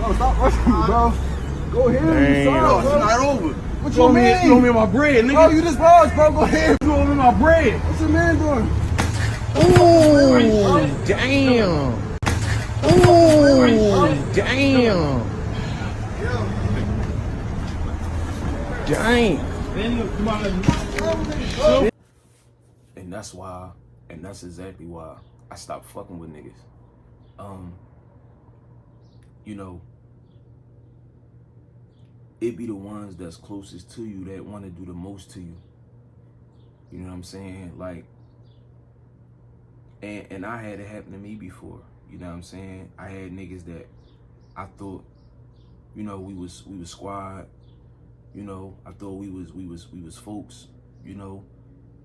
Bro, stop rushing me, bro. Go ahead. Dang. Bro, It's not over. What You your owe man? me my bread, nigga. Bro, you just paused, bro. Go ahead. You owe me my bread. What's your man doing? Ooh, damn. Ooh, damn. Dang. And that's why, and that's exactly why I stopped fucking with niggas. You know, it be the ones that's closest to you that want to do the most to you. You know what I'm saying? Like, and I had it happen to me before. You know what I'm saying? I had niggas that I thought, you know, we was squad. You know, I thought we was folks. You know,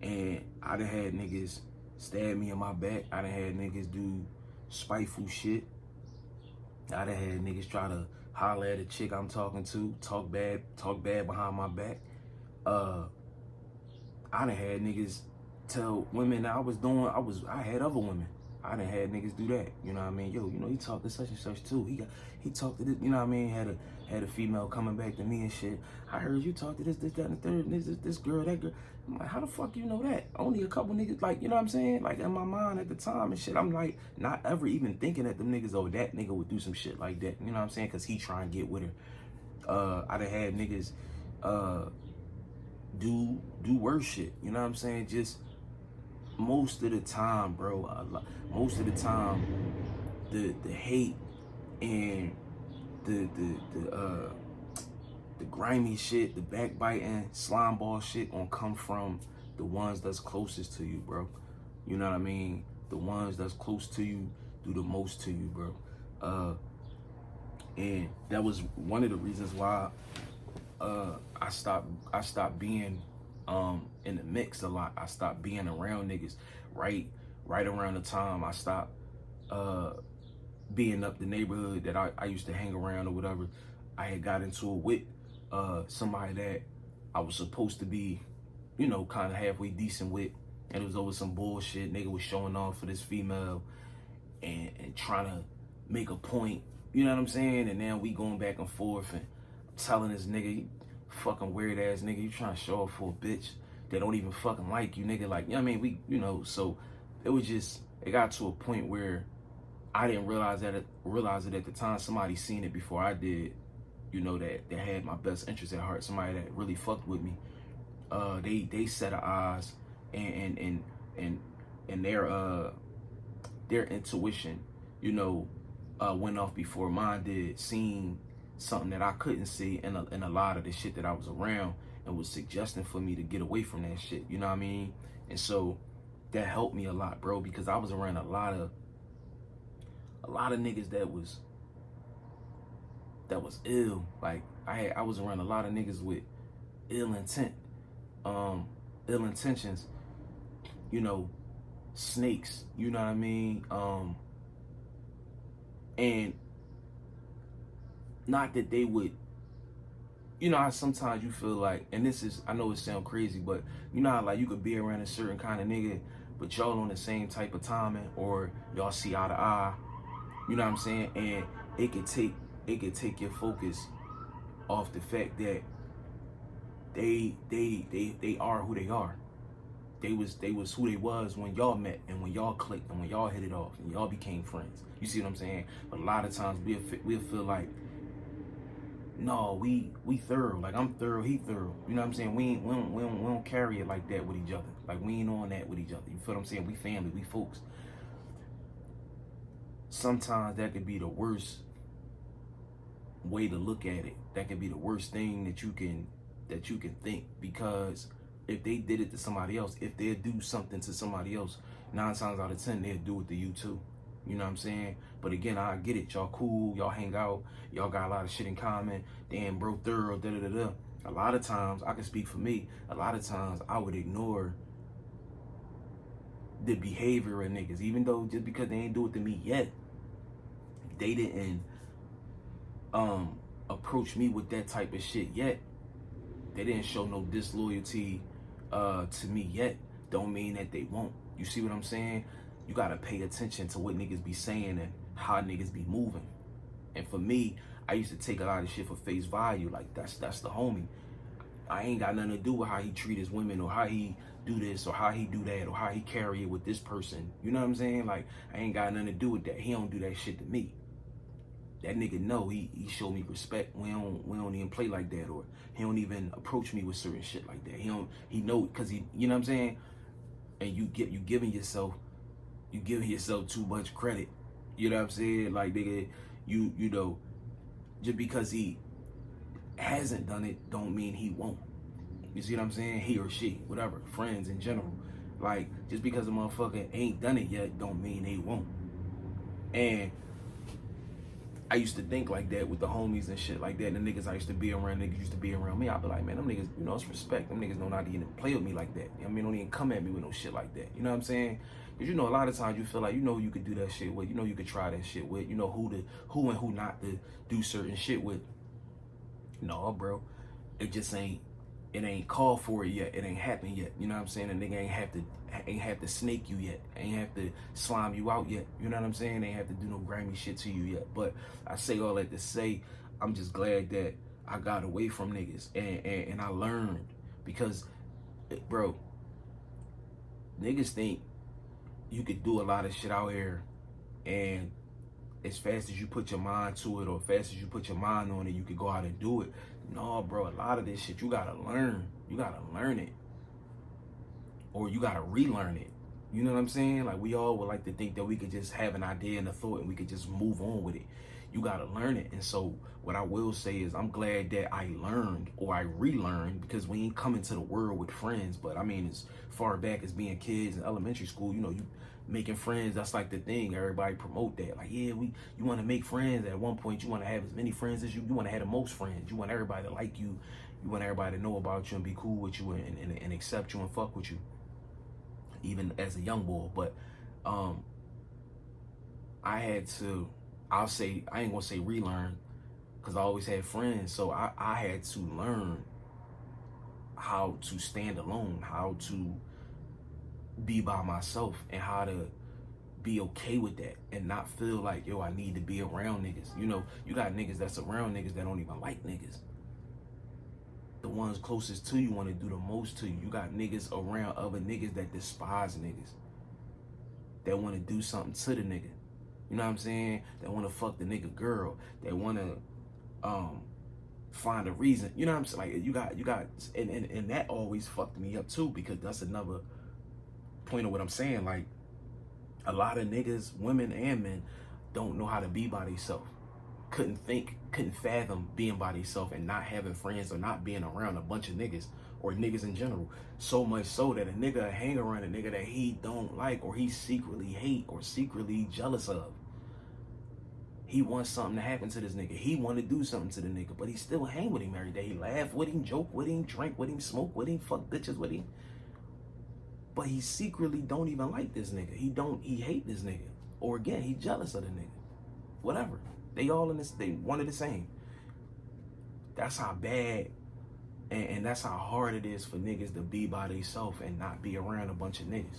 and I done had niggas stab me in my back. I done had niggas do spiteful shit. I done had niggas try to holler at a chick I'm talking to, talk bad behind my back. I done had niggas tell women that I had other women. I done had niggas do that. You know what I mean? Yo, you know, he talked to such and such too. He talked to this, you know what I mean? Had a female coming back to me and shit. I heard you talk to this, that, and the third, and this girl, that girl. I'm like, how the fuck you know that? Only a couple niggas, like, you know what I'm saying? Like, in my mind at the time and shit, I'm like, not ever even thinking that them niggas, oh, that nigga would do some shit like that. You know what I'm saying? Because he try and get with her. I done had niggas do worse shit. You know what I'm saying? Just most of the time, bro. Most of the time, the hate and the grimy shit, the backbiting, slime ball shit gonna come from the ones that's closest to you, bro. You know what I mean? The ones that's close to you do the most to you, bro. And that was one of the reasons why I stopped being in the mix a lot. I stopped being around niggas right around the time I stopped being up the neighborhood that I used to hang around or whatever. I had got into it with somebody that I was supposed to be, you know, kind of halfway decent with, and it was over some bullshit. Nigga was showing off for this female and trying to make a point, you know what I'm saying? And now we going back and forth and telling this nigga, you fucking weird ass nigga, you trying to show off for a bitch that don't even fucking like you, nigga. Like, you know what I mean? We, you know, so it got to a point where I didn't realize it at the time. Somebody seen it before I did, you know, that had my best interest at heart. Somebody that really fucked with me. They set of eyes and their intuition, you know, went off before mine did, seeing something that I couldn't see in a lot of the shit that I was around, and was suggesting for me to get away from that shit. You know what I mean? And so that helped me a lot, bro, because I was around a lot of niggas that was ill. Like I was around a lot of niggas with ill intent, ill intentions, you know, snakes, you know what I mean? And not that they would, you know how sometimes you feel like, and this is, I know it sounds crazy, but you know how like you could be around a certain kind of nigga, but y'all on the same type of timing, or y'all see eye to eye, you know what I'm saying? And it could take your focus off the fact that they are who they are. They was who they was when y'all met, and when y'all clicked, and when y'all hit it off, and y'all became friends. You see what I'm saying? But a lot of times we'll feel like, no, we thorough. Like, I'm thorough, he thorough. You know what I'm saying? We don't carry it like that with each other. Like, we ain't on that with each other. You feel what I'm saying? We family, we folks. Sometimes that could be the worst way to look at it. That could be the worst thing that you can think, because if they did it to somebody else, if they do something to somebody else, 9 times out of 10 they'll do it to you too. You know what I'm saying? But again, I get it. Y'all cool, y'all hang out, y'all got a lot of shit in common. Damn, bro, thorough, da-da-da-da. A lot of times, I can speak for me, a lot of times I would ignore the behavior of niggas, even though just because they ain't do it to me yet, they didn't approach me with that type of shit yet. They didn't show no disloyalty to me yet. Don't mean that they won't. You see what I'm saying? You gotta pay attention to what niggas be saying and how niggas be moving. And for me, I used to take a lot of shit for face value. Like, that's the homie. I ain't got nothing to do with how he treat his women, or how he do this, or how he do that, or how he carry it with this person. You know what I'm saying? Like, I ain't got nothing to do with that. He don't do that shit to me. That nigga know he showed me respect. We don't even play like that, or he don't even approach me with certain shit like that. He know, cause he, you know what I'm saying? And you giving yourself too much credit. You know what I'm saying? Like, nigga, you know, just because he hasn't done it don't mean he won't. You see what I'm saying? He or she, whatever, friends in general. Like, just because a motherfucker ain't done it yet don't mean they won't. And I used to think like that with the homies and shit like that. And the niggas I used to be around, niggas used to be around me. I'd be like, man, them niggas, you know, it's respect. Them niggas don't know how to even play with me like that. I mean, don't even come at me with no shit like that. You know what I'm saying? Because, you know, a lot of times you feel like, you know, you could do that shit with. You know, you could try that shit with. You know who and who not to do certain shit with. No, bro. It just ain't. It ain't called for it yet. It ain't happened yet. You know what I'm saying? A nigga ain't have to snake you yet. Ain't have to slime you out yet. You know what I'm saying? Ain't have to do no grimy shit to you yet. But I say all that to say, I'm just glad that I got away from niggas and I learned, because, bro, niggas think you could do a lot of shit out here, and as fast as you put your mind to it, or fast as you put your mind on it, you could go out and do it. No, bro, a lot of this shit you gotta learn. You gotta learn it. Or you gotta relearn it. You know what I'm saying? Like, we all would like to think that we could just have an idea and a thought and we could just move on with it. You gotta learn it. And so what I will say is, I'm glad that I learned, or I relearned, because we ain't coming to the world with friends. But I mean, as far back as being kids in elementary school, you know, you making friends, that's like the thing. Everybody promote that. Like, yeah, you want to make friends. At one point, you want to have as many friends as you want to have the most friends. You want everybody to like you. You want everybody to know about you and be cool with you and accept you and fuck with you, even as a young boy. But I had to, I ain't gonna say relearn, because I always had friends. So I had to learn how to stand alone, how to be by myself, and how to be okay with that and not feel like, yo, I need to be around niggas. You know, you got niggas that's around niggas that don't even like niggas. The ones closest to you want to do the most to you. You got niggas around other niggas that despise niggas, that want to do something to the nigga. You know what I'm saying? That want to fuck the nigga girl. That want to find a reason. You know what I'm saying? Like, you got, and that always fucked me up too, because that's another point of what I'm saying. Like, a lot of niggas, women and men, don't know how to be by themselves. Couldn't fathom being by themselves and not having friends, or not being around a bunch of niggas, or niggas in general. So much so that a nigga hang around a nigga that he don't like, or he secretly hate, or secretly jealous of. He wants something to happen to this nigga. He want to do something to the nigga, but he still hang with him every day. He laugh with him, joke with him, drink with him, smoke with him, fuck bitches with him. But he secretly don't even like this nigga. He hate this nigga. Or again, he jealous of the nigga. Whatever. They all in this, they one of the same. That's how bad and that's how hard it is for niggas to be by themselves and not be around a bunch of niggas.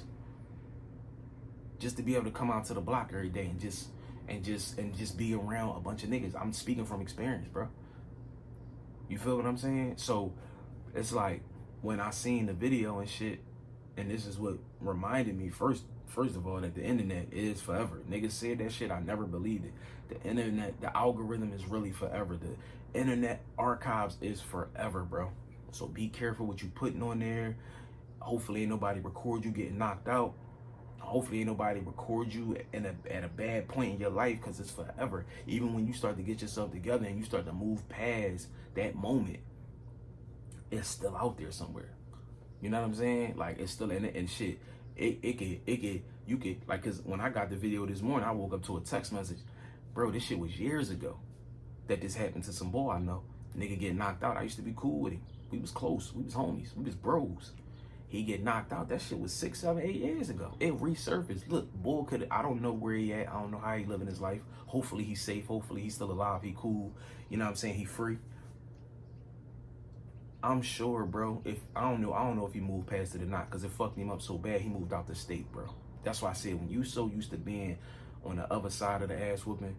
Just to be able to come out to the block every day and just be around a bunch of niggas. I'm speaking from experience, bro. You feel what I'm saying? So it's like, when I seen the video and shit, and this is what reminded me, first of all, that the internet is forever. Niggas said that shit, I never believed it. The internet, the algorithm is really forever. The internet archives is forever, bro. So be careful what you putting on there. Hopefully ain't nobody record you getting knocked out. Hopefully ain't nobody record you at a bad point in your life, because it's forever. Even when you start to get yourself together and you start to move past that moment, it's still out there somewhere. You know what I'm saying? Like, it's still in it and shit. You could, like, cause when I got the video this morning, I woke up to a text message. Bro, this shit was years ago that this happened to some boy I know. Nigga get knocked out. I used to be cool with him. We was close. We was homies. We was bros. He get knocked out. That shit was 6, 7, 8 years ago. It resurfaced. Look, boy I don't know where he at. I don't know how he living his life. Hopefully he's safe. Hopefully he's still alive. He cool. You know what I'm saying? He free. I'm sure, bro, I don't know if he moved past it or not, because it fucked him up so bad he moved out the state, bro. That's why I said, when you so used to being on the other side of the ass whooping,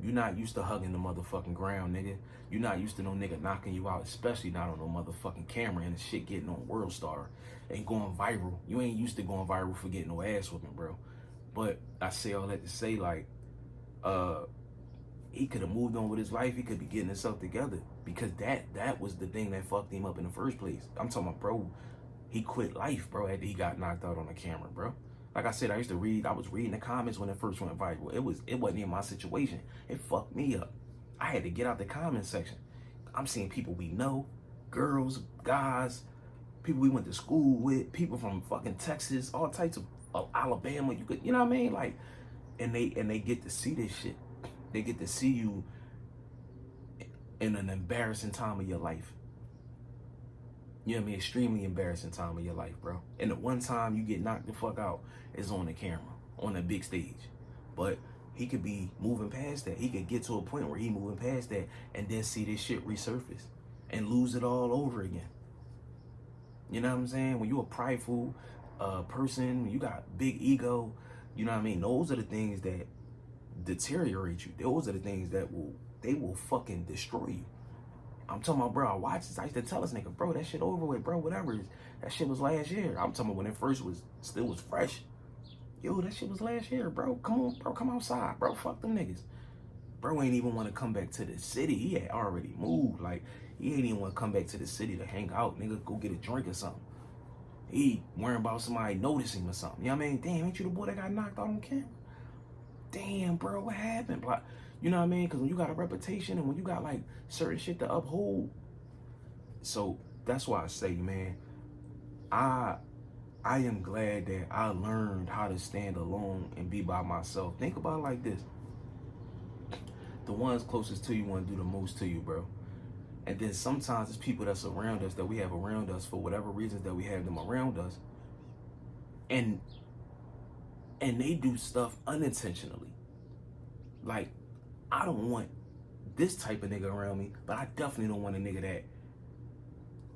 You're not used to hugging the motherfucking ground, nigga. You're not used to no nigga knocking you out, especially not on no motherfucking camera and the shit getting on World Star and going viral. You ain't used to going viral for getting no ass whooping, bro. But I say all that to say, like, he could have moved on with his life. He could be getting himself together, because that was the thing that fucked him up in the first place. I'm talking about, bro, he quit life, bro, after he got knocked out on the camera, bro. Like I said, I was reading the comments when it first went viral. It wasn't in my situation. It fucked me up. I had to get out the comment section. I'm seeing people we know, girls, guys, people we went to school with, people from fucking Texas, all types of Alabama. You know what I mean? Like, and they get to see this shit. They get to see you in an embarrassing time of your life. You know what I mean? Extremely embarrassing time of your life, bro. And the one time you get knocked the fuck out is on the camera, on a big stage. But he could be moving past that. He could get to a point where he moving past that and then see this shit resurface and lose it all over again. You know what I'm saying? When you a prideful person, when you got big ego, you know what I mean? Those are the things that deteriorate you. Those are the things that will fucking destroy you. I'm talking about, bro, I used to tell this nigga, bro, that shit over with, bro, whatever. That shit was last year. I'm talking about when it first still was fresh. Yo, that shit was last year, bro. Come on, bro, come outside, bro. Fuck them niggas. Bro ain't even want to come back to the city. He had already moved. Like, he ain't even want to come back to the city to hang out. Nigga, go get a drink or something. He worrying about somebody noticing or something. You know what I mean? Damn, ain't you the boy that got knocked out on camera? Damn, bro, what happened? But, you know what I mean? Because when you got a reputation and when you got, like, certain shit to uphold. So, that's why I say, man, I am glad that I learned how to stand alone and be by myself. Think about it like this. The ones closest to you want to do the most to you, bro. And then sometimes it's people that's around us, that we have around us for whatever reasons that we have them around us. And they do stuff unintentionally. Like, I don't want this type of nigga around me, but I definitely don't want a nigga that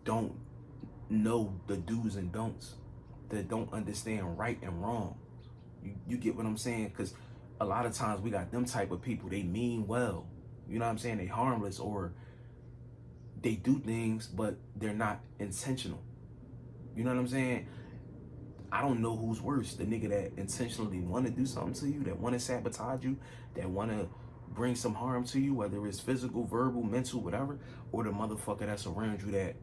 don't know the do's and don'ts, that don't understand right and wrong. You get what I'm saying? Because a lot of times we got them type of people, they mean well. You know what I'm saying? They harmless, or they do things, but they're not intentional. You know what I'm saying? I don't know who's worse, the nigga that intentionally want to do something to you, that want to sabotage you, that want to bring some harm to you, whether it's physical, verbal, mental, whatever, or the motherfucker that's around you that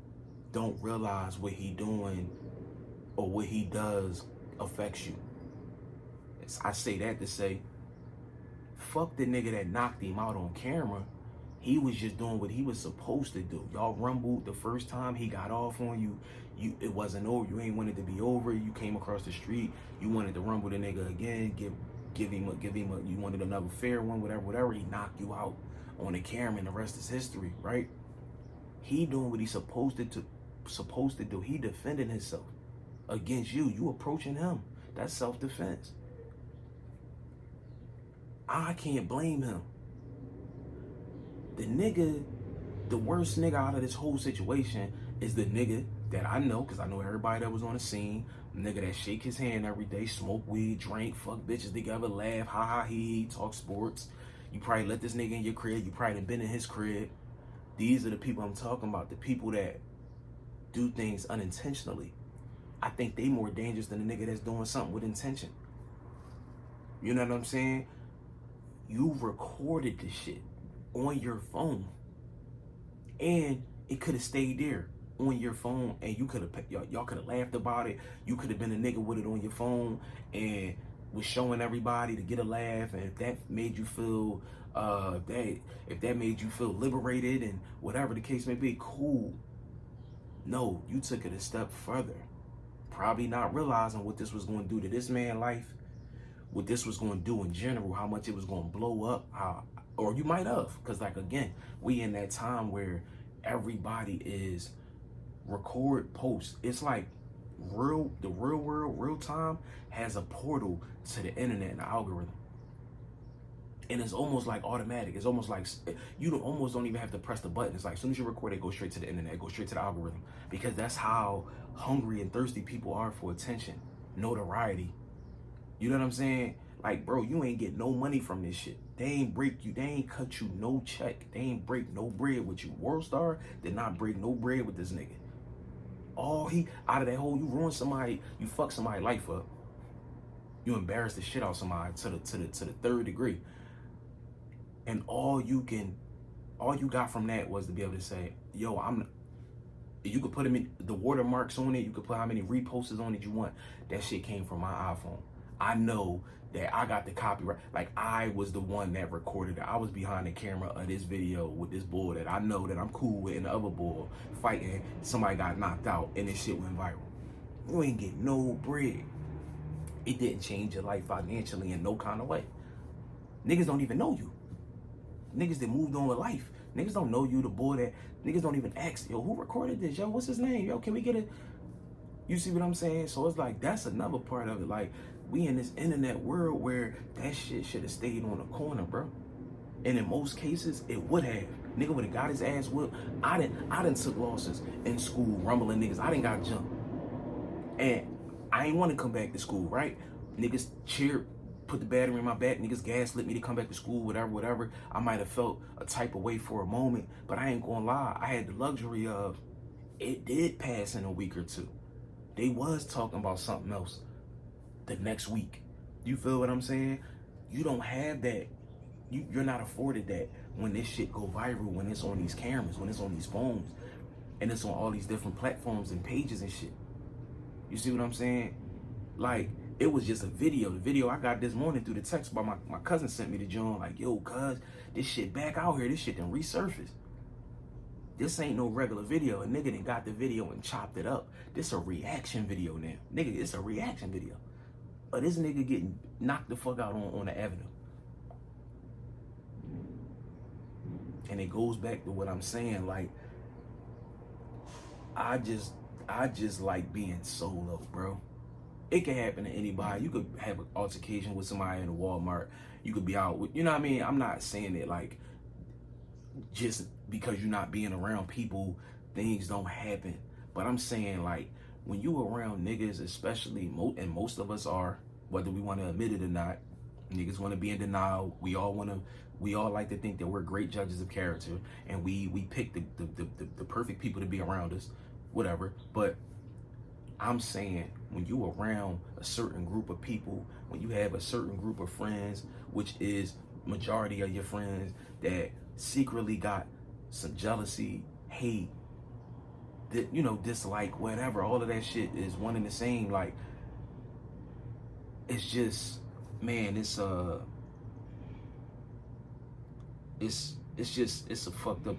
don't realize what he doing or what he does affects you. I say that to say, fuck the nigga that knocked him out on camera. He was just doing what he was supposed to do. Y'all rumbled the first time, he got off on you. It wasn't over. You ain't wanted to be over. You came across the street. You wanted to rumble the nigga again. Give him a. You wanted another fair one. Whatever. He knocked you out on the camera, and the rest is history, right? He doing what he's supposed to do. He defending himself against you. You approaching him. That's self-defense. I can't blame him. The worst nigga out of this whole situation is the nigga that I know, because I know everybody that was on the scene. Nigga that shake his hand every day, smoke weed, drink, fuck bitches together, laugh, ha ha he, talk sports. You probably let this nigga in your crib. You probably done been in his crib. These are the people I'm talking about. The people that do things unintentionally. I think they more dangerous than the nigga that's doing something with intention. You know what I'm saying? You recorded this shit on your phone, and it could have stayed there on your phone, and you could have y'all could have laughed about it. You could have been a nigga with it on your phone and was showing everybody to get a laugh, and if that made you feel if that made you feel liberated and whatever the case may be, cool. No, you took it a step further, probably not realizing what this was going to do to this man's life, what this was going to do in general, how much it was going to blow up, or you might have, because like again, we in that time where everybody is record, post. It's like the real world, real time has a portal to the internet and the algorithm. And it's almost like automatic. It's almost like you almost don't even have to press the button. It's like as soon as you record, it goes straight to the internet, it goes straight to the algorithm. Because that's how hungry and thirsty people are for attention, notoriety. You know what I'm saying? Like, bro, you ain't get no money from this shit. They ain't break you. They ain't cut you no check. They ain't break no bread with you. Worldstar did not break no bread with this nigga. All he, out of that hole, you ruin somebody, you fuck somebody's life up. You embarrass the shit out somebody to the third degree. And all you got from that was to be able to say, yo, you could put him in the watermarks on it. You could put how many reposts on it you want. That shit came from my iPhone. I know that I got the copyright. Like, I was the one that recorded it. I was behind the camera of this video with this bull that I know that I'm cool with, and the other bull fighting. Somebody got knocked out and this shit went viral. You ain't get no bread. It didn't change your life financially in no kind of way. Niggas don't even know you. Niggas that moved on with life. Niggas don't know you, the boy that, niggas don't even ask, yo, who recorded this? Yo, what's his name? Yo, can we get it? You see what I'm saying? So it's like, that's another part of it. Like, we in this internet world where that shit should have stayed on the corner, bro. And in most cases, it would have. Nigga would have got his ass whipped. I done took losses in school, rumbling niggas. I done got jumped. And I ain't want to come back to school, right? Niggas cheered, put the battery in my back. Niggas gaslit me to come back to school, whatever. I might have felt a type of way for a moment, but I ain't gonna lie. I had the luxury of, it did pass in a week or two. They was talking about something else the next week. You feel what I'm saying? You don't have that. You're not afforded that when this shit go viral, when it's on these cameras, when it's on these phones, and it's on all these different platforms and pages and shit. You see what I'm saying? Like, it was just a video. The video I got this morning through the text by my cousin sent me to John, like, yo, cuz, this shit back out here. This shit done resurfaced. This ain't no regular video. A nigga done got the video and chopped it up. This a reaction video now. Nigga, it's a reaction video. But this nigga getting knocked the fuck out on the avenue. And it goes back to what I'm saying, like, I just like being solo, bro. It can happen to anybody. You could have an altercation with somebody in a Walmart. You could be out with, you know what I mean? I'm not saying it like, just because you're not being around people, things don't happen. But I'm saying, like, when you around niggas, especially, and most of us are, whether we want to admit it or not, niggas want to be in denial. We all like to think that we're great judges of character, and we pick the perfect people to be around us, whatever. But I'm saying, when you around a certain group of people, when you have a certain group of friends, which is majority of your friends that secretly got some jealousy, hate, you know, dislike, whatever, all of that shit is one and the same. Like, it's just, man, it's a fucked up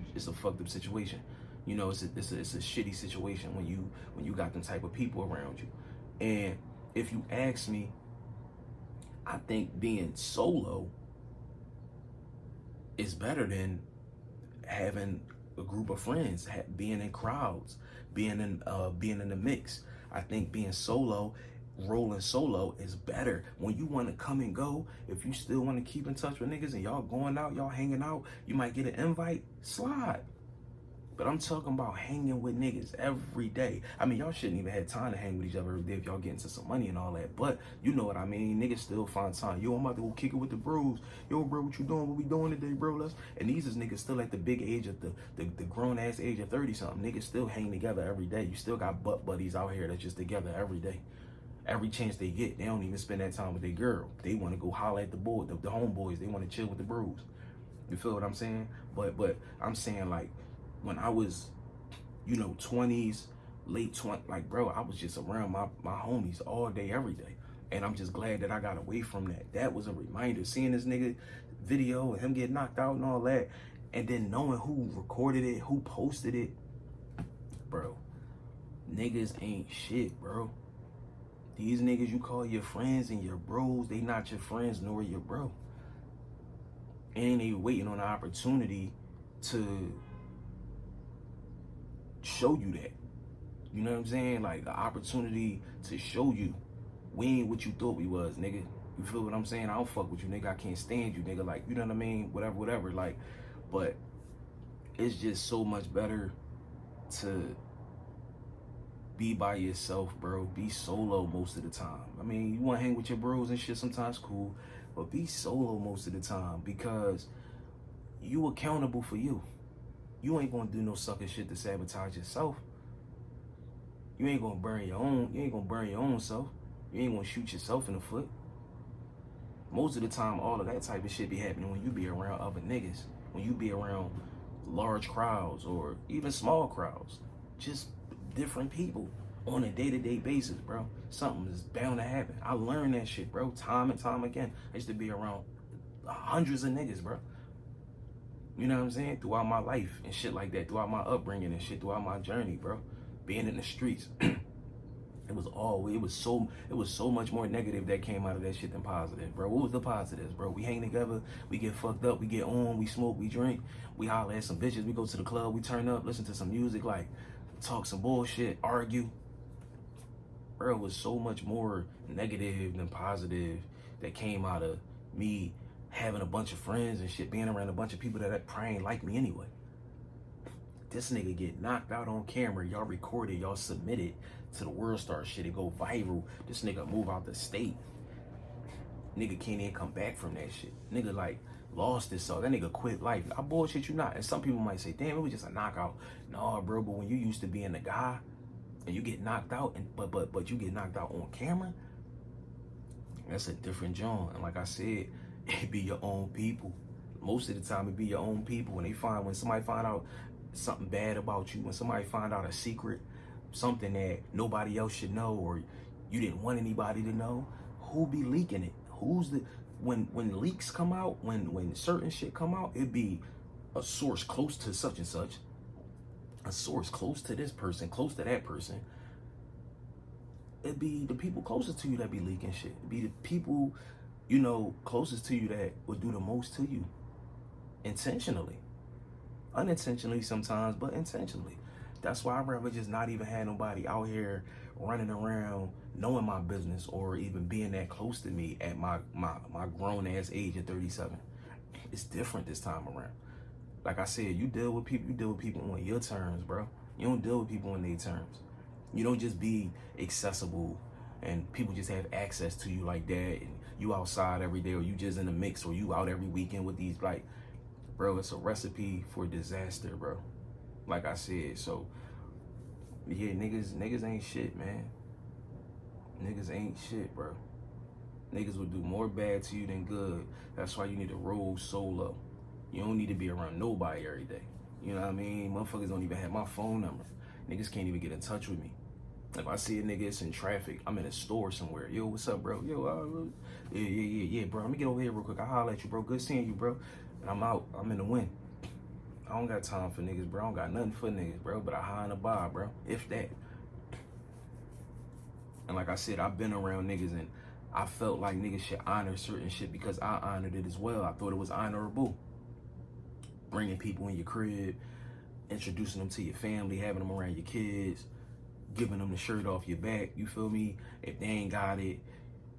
situation. You know, it's a shitty situation when you got them type of people around you. And if you ask me, I think being solo is better than having a group of friends, being in crowds, being in the mix. I think being solo, rolling solo is better. When you want to come and go, if you still want to keep in touch with niggas and y'all going out, y'all hanging out, you might get an invite, slide. But I'm talking about hanging with niggas every day. I mean, y'all shouldn't even have time to hang with each other every day if y'all get into some money and all that. But you know what I mean. Niggas still find time. Yo, I'm about to go kick it with the bros. Yo, bro, what you doing? What we doing today, bro? And these is niggas still at the big age of the grown ass age of 30-something. Niggas still hang together every day. You still got butt buddies out here that's just together every day. Every chance they get, they don't even spend that time with their girl. They want to go holler at the boy, the homeboys. They want to chill with the bros. You feel what I'm saying? But I'm saying, like, when I was, 20s, late 20s, like, bro, I was just around my homies all day, every day. And I'm just glad that I got away from that. That was a reminder. Seeing this nigga video and him get knocked out and all that, and then knowing who recorded it, who posted it, bro, niggas ain't shit, bro. These niggas you call your friends and your bros, they not your friends nor your bro. And they waiting on an opportunity to show you that. You know what I'm saying? Like, the opportunity to show you we ain't what you thought we was, nigga. You feel what I'm saying? I don't fuck with you, nigga. I can't stand you, nigga. Like, you know what I mean? Whatever. Like, but it's just so much better to be by yourself, bro. Be solo most of the time. I mean, you want to hang with your bros and shit sometimes, cool. but be solo most of the time, because you accountable for you. You ain't gonna do no sucker shit to sabotage yourself. You ain't gonna burn your own self. You ain't gonna shoot yourself in the foot. Most of the time, all of that type of shit be happening when you be around other niggas, when you be around large crowds or even small crowds, just different people on a day-to-day basis, bro. Something is bound to happen. I learned that shit, bro, time and time again. I used to be around hundreds of niggas, bro. You know what I'm saying? Throughout my life and shit like that, throughout my upbringing and shit, throughout my journey, bro. Being in the streets. It was so much more negative that came out of that shit than positive, bro. What was the positives, bro? We hang together, we get fucked up, we get on, we smoke, we drink, we holler at some bitches, we go to the club, we turn up, listen to some music, like talk some bullshit, argue. Bro, it was so much more negative than positive that came out of me having a bunch of friends and shit, being around a bunch of people that probably ain't like me anyway. This nigga get knocked out on camera, y'all record it, y'all submit it to the World Star shit, it go viral. This nigga move out the state. Nigga can't even come back from that shit. Nigga like lost his soul. That nigga quit life. I bullshit you not. And some people might say, damn, it was just a knockout. Nah, bro, but when you used to being the guy and you get knocked out, and but you get knocked out on camera, that's a different joint. And like I said, it be your own people. Most of the time, it be your own people. When somebody find out something bad about you, when somebody find out a secret, something that nobody else should know, or you didn't want anybody to know, who be leaking it? When leaks come out, when certain shit come out, it be a source close to such and such, a source close to this person, close to that person. It be the people closest to you that be leaking shit. It be the people, you know, closest to you that would do the most to you. Intentionally. Unintentionally sometimes, but intentionally. That's why I'd rather just not even have nobody out here running around knowing my business or even being that close to me at my grown ass age at 37. It's different this time around. Like I said, you deal with people on your terms, bro. You don't deal with people on their terms. You don't just be accessible and people just have access to you like that, and you outside every day, or you just in the mix, or you out every weekend with these, like, bro, it's a recipe for disaster, bro. Like I said, so yeah, niggas ain't shit, man. Niggas ain't shit, bro. Niggas will do more bad to you than good. That's why you need to roll solo. You don't need to be around nobody every day. You know what I mean? Motherfuckers don't even have my phone number. Niggas can't even get in touch with me. If I see a nigga, it's in traffic, I'm in a store somewhere. Yo, what's up, bro? Yo, yeah, bro. Let me get over here real quick. I'll holler at you, bro. Good seeing you, bro. And I'm out. I'm in the wind. I don't got time for niggas, bro. I don't got nothing for niggas, bro. But I high in the bar, bro. If that. And like I said, I've been around niggas and I felt like niggas should honor certain shit because I honored it as well. I thought it was honorable. Bringing people in your crib, introducing them to your family, having them around your kids, giving them the shirt off your back. You feel me? If they ain't got it,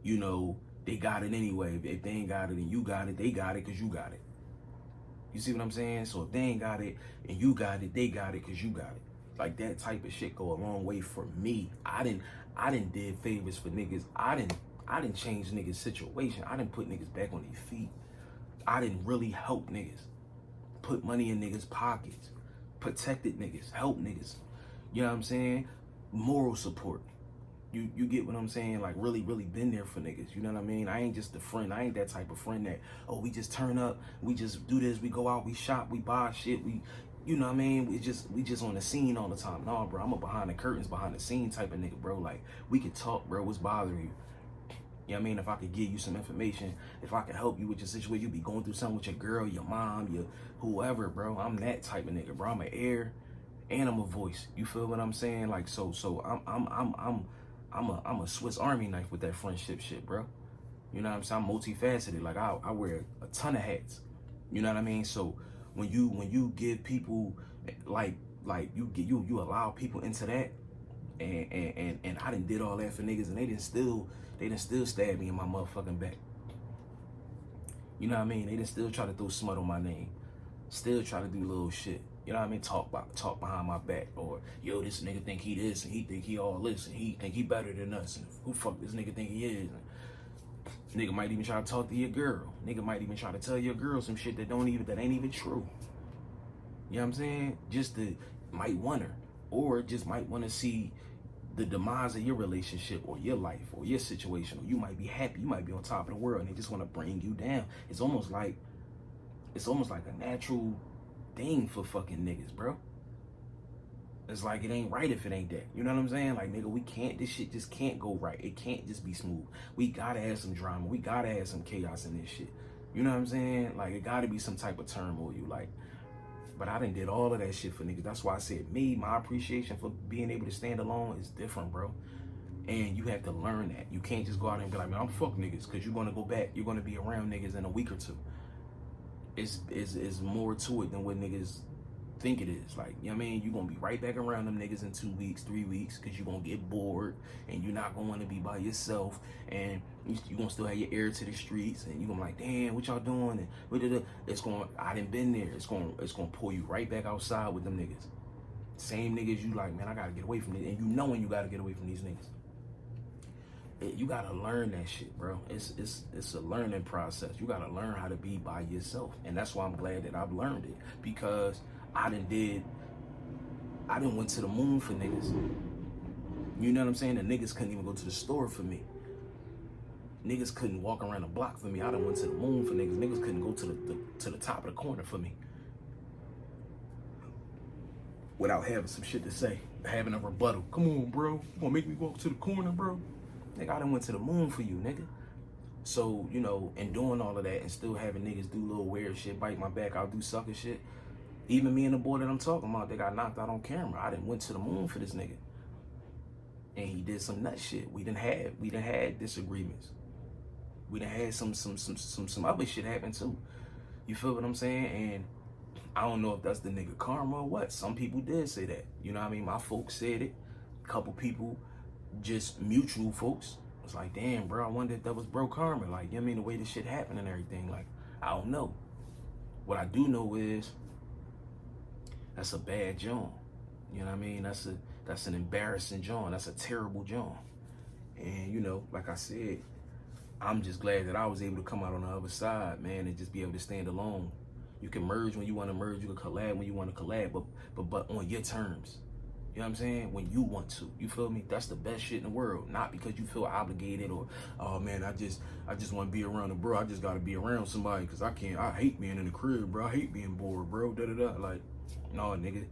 you know, they got it anyway. If they ain't got it and you got it, they got it because you got it. You see what I'm saying? So if they ain't got it and you got it, they got it because you got it. Like that type of shit go a long way for me. I didn't did favors for niggas. I didn't change niggas' situation. I didn't put niggas back on their feet. I didn't really help niggas. Put money in niggas' pockets. Protected niggas. Help niggas. You know what I'm saying? Moral support. You get what I'm saying? Like really been there for niggas. You know what I mean? I ain't just a friend. I ain't that type of friend that, oh, we just turn up, we just do this, we go out, we shop, we buy shit, you know what I mean? We just on the scene all the time. No, bro, I'm a behind the curtains, behind the scene type of nigga, bro. Like, we could talk, bro. What's bothering you? You know what I mean? If I could give you some information, if I could help you with your situation, you be going through something with your girl, your mom, your whoever, bro. I'm that type of nigga, bro. I'm an air and I'm a voice. You feel what I'm saying? Like, so I'm a Swiss Army knife with that friendship shit, bro. You know what I'm saying? I'm multifaceted. Like I wear a ton of hats. You know what I mean? So when you give people like you allow people into that, and I done did all that for niggas, and they done still stab me in my motherfucking back. You know what I mean? They done still try to throw smut on my name. Still try to do little shit. You know what I mean? Talk behind my back, or yo, this nigga think he this, and he think he all this, and he think he better than us, and who fuck this nigga think he is? And Nigga might even try to talk to your girl. Nigga might even try to tell your girl some shit that ain't even true. You know what I'm saying? Just to might want her, or just might want to see the demise of your relationship or your life or your situation. Or you might be happy, you might be on top of the world, and they just want to bring you down. It's almost like a natural thing for fucking niggas, bro. It's like it ain't right if it ain't that. You know what I'm saying? Like, nigga, this shit just can't go right. It can't just be smooth. We gotta have some drama. We gotta have some chaos in this shit. You know what I'm saying? Like, it gotta be some type of turmoil. But I done did all of that shit for niggas. That's why I said my appreciation for being able to stand alone is different, bro. And you have to learn that. You can't just go out and be like, man, I'm fuck niggas, because you're gonna go back. You're gonna be around niggas in a week or two. It's more to it than what niggas think it is. Like, you know what I mean? You're gonna be right back around them niggas in 2 weeks, 3 weeks, because you're gonna get bored and you're not gonna want to be by yourself, and you're gonna still have your ear to the streets, and you're gonna be like, damn, what y'all doing? And I done been there. It's gonna pull you right back outside with them niggas. Same niggas you like, man, I gotta get away from it. And you know when you gotta get away from these niggas. You gotta learn that shit, bro. It's a learning process. You gotta learn how to be by yourself. And that's why I'm glad that I've learned it, because I done went to the moon for niggas. You know what I'm saying? The niggas couldn't even go to the store for me. Niggas couldn't walk around the block for me. I done went to the moon for niggas. Niggas couldn't go to the top of the corner for me without having some shit to say, having a rebuttal. Come on, bro. You gonna make me walk to the corner, bro? Nigga, I done went to the moon for you, nigga. So, you know, and doing all of that and still having niggas do little weird shit, bite my back, I'll do sucker shit. Even me and the boy that I'm talking about, they got knocked out on camera. I done went to the moon for this nigga. And he did some nut shit. We done had disagreements. We done had some other shit happen too. You feel what I'm saying? And I don't know if that's the nigga karma or what. Some people did say that. You know what I mean? My folks said it. A couple people, just mutual folks, was like, damn, bro, I wonder if that was bro karma. Like, you know what I mean? The way this shit happened and everything. Like, I don't know. What I do know is that's a bad joint. You know what I mean? That's an embarrassing joint. That's a terrible joint. And, you know, like I said, I'm just glad that I was able to come out on the other side, man, and just be able to stand alone. You can merge when you want to merge. You can collab when you want to collab, but on your terms. You know what I'm saying? When you want to. You feel me? That's the best shit in the world. Not because you feel obligated or, oh man, I just want to be around a bro. I just got to be around somebody because I hate being in the crib, bro. I hate being bored, bro. Da-da-da. Like, no, nigga.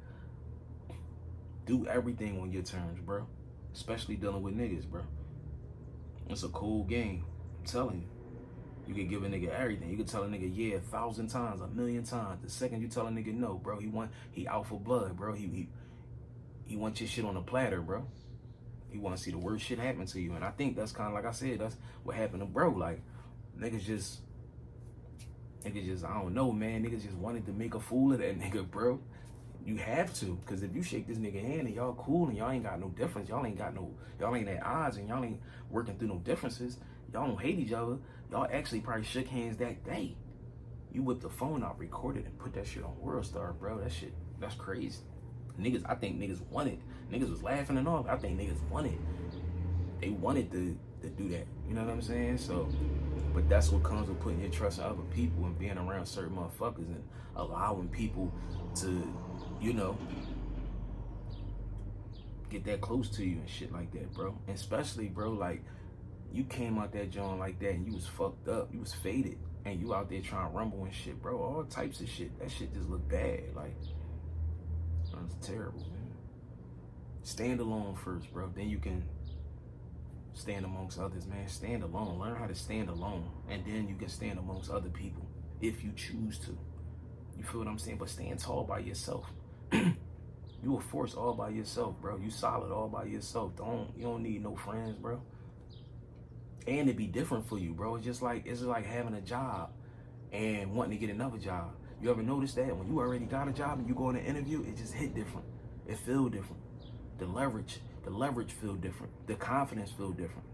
Do everything on your terms, bro. Especially dealing with niggas, bro. It's a cool game. I'm telling you. You can give a nigga everything. You can tell a nigga yeah 1,000 times, 1,000,000 times. The second you tell a nigga no, bro, he out for blood, bro. He wants your shit on a platter, bro. He want to see the worst shit happen to you. And I think that's kind of, like I said, that's what happened to bro. Like, niggas just, I don't know, man. Niggas just wanted to make a fool of that nigga, bro. You have to, because if you shake this nigga hand and y'all cool and y'all ain't got no difference, y'all ain't at odds and y'all ain't working through no differences, y'all don't hate each other, y'all actually probably shook hands that day. You whipped the phone out, recorded, and put that shit on WorldStar, bro. That's crazy. Niggas, I think niggas wanted. Niggas was laughing and all. I think niggas wanted. They wanted to do that. You know what I'm saying? So, but that's what comes with putting your trust in other people and being around certain motherfuckers and allowing people to, you know, get that close to you and shit like that, bro. And especially, bro, like, you came out that joint like that and you was fucked up. You was faded. And you out there trying to rumble and shit, bro. All types of shit. That shit just look bad. Like, that's terrible, man. Stand alone first, bro. Then you can stand amongst others, man. Stand alone. Learn how to stand alone. And then you can stand amongst other people if you choose to. You feel what I'm saying? But stand tall by yourself. You a force all by yourself, bro. You solid all by yourself. You don't need no friends, bro. And it be different for you, bro. It's just like having a job and wanting to get another job. You ever notice that when you already got a job and you go in an interview, it just hit different. It feel different. The leverage feel different. The confidence feel different.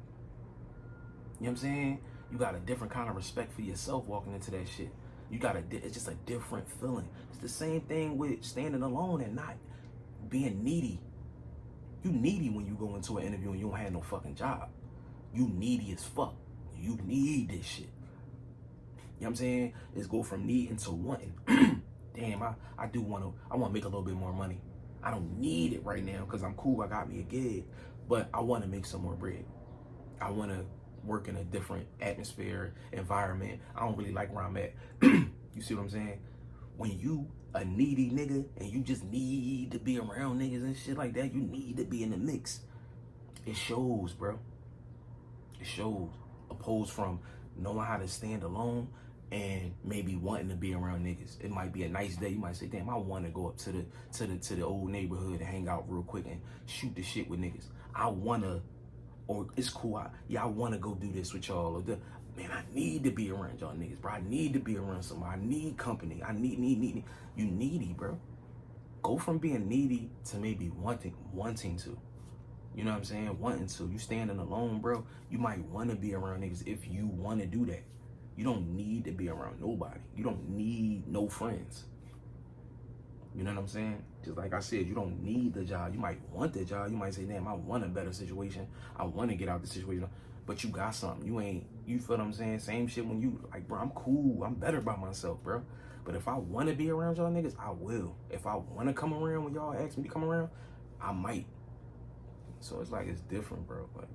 You know what I'm saying? You got a different kind of respect for yourself walking into that shit. It's just a different feeling. It's the same thing with standing alone and not being needy. You needy when you go into an interview and you don't have no fucking job. You needy as fuck. you need this shit. You know what I'm saying? It's go from needing to wanting. Damn, I want to make a little bit more money. I don't need it right now because I'm cool. I got me a gig, but I want to make some more bread. I want to work in a different atmosphere, environment. I don't really like where I'm at. You see what I'm saying? When you a needy nigga and you just need to be around niggas and shit like that, you need to be in the mix. It shows, bro. It shows. Opposed from knowing how to stand alone and maybe wanting to be around niggas. It might be a nice day. You might say, damn, I want to go up to the old neighborhood and hang out real quick and shoot the shit with niggas. I wanna, or it's cool. I wanna go do this with y'all. Or man, I need to be around y'all niggas, bro. I need to be around somebody. I need company. I need. You needy, bro. Go from being needy to maybe wanting to. You know what I'm saying? Wanting to. You standing alone, bro. You might want to be around niggas if you want to do that. You don't need to be around nobody. You don't need no friends. You know what I'm saying? Just like I said, you don't need the job. You might want the job. You might say, damn, I want a better situation. I want to get out the situation. But you got something. You feel what I'm saying? Same shit when you, like, bro, I'm cool. I'm better by myself, bro. But if I want to be around y'all niggas, I will. If I want to come around when y'all ask me to come around, I might. So it's like, it's different, bro. Like,